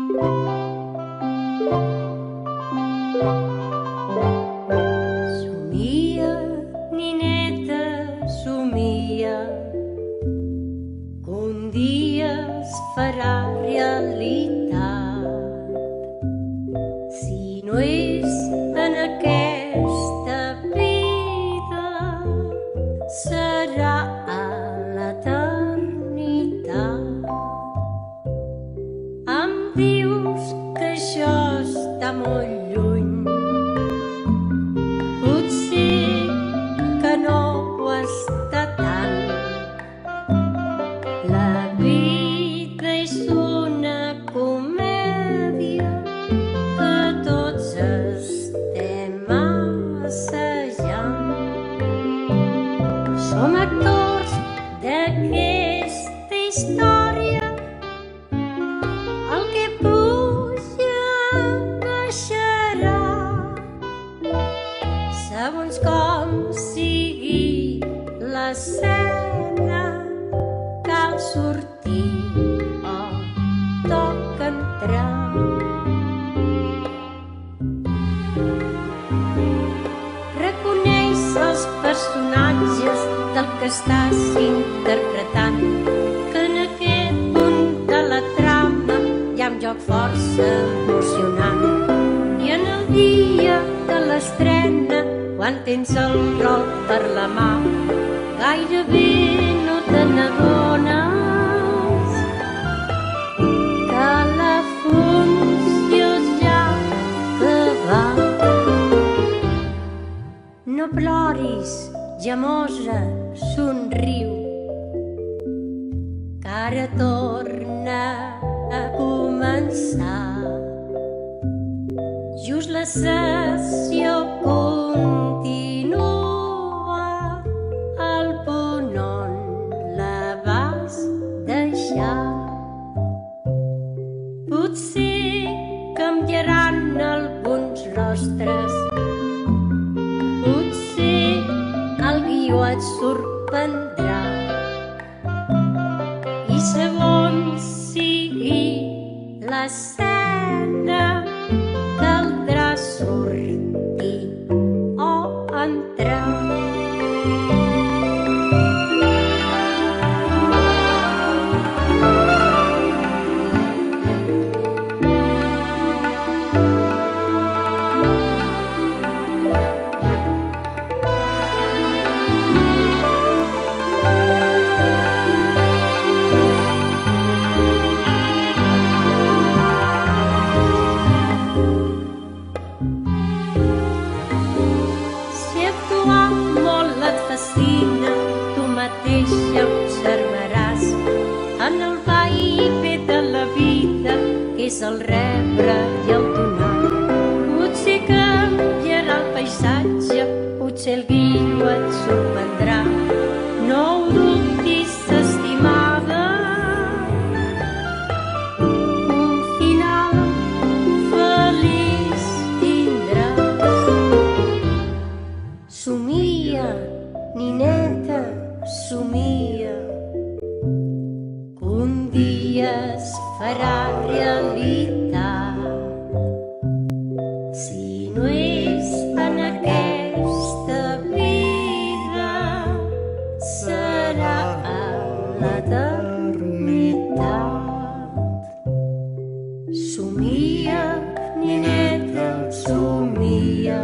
Somia, nineta, somia, que un dia es farà realitat. Si no és en aquesta vida, serà a l'eternitat. Em dius que això està molt lluny, potser que no ho està tant. La vida és una comèdia que tots estem assajant. Som actors d'aquesta història, el que puja baixarà, segons com sigui l'escena. Cal sortir o toca entrar. Reconeix els personatges del que estàs interpretant, que en aquest punt de la trama hi ha un joc força emocionant. I en el dia de l'estrena, quan tens el rol per la mà, gairebé no te n'adones que la funció ja va. No ploris, gemosa, somriu, que ara torna a començar. Just la sessió continua al punt on la vas deixar. Potser canviaran alguns rostres, potser el guió et sorprendrà, i segons sigui l'escena, caldrà sortir o entrar. Tu mateixa observaràs en el va i ve de la vida, que és el rebre i el donar. Potser canviarà el paisatge, potser el guió et sorprendrà. No ho dubtis, estimada, un final feliç tindràs. Somia, nineta, somia, que un dia es farà realitat. Si no és en aquesta vida, serà a l'eternitat. Somia, nineta, somia,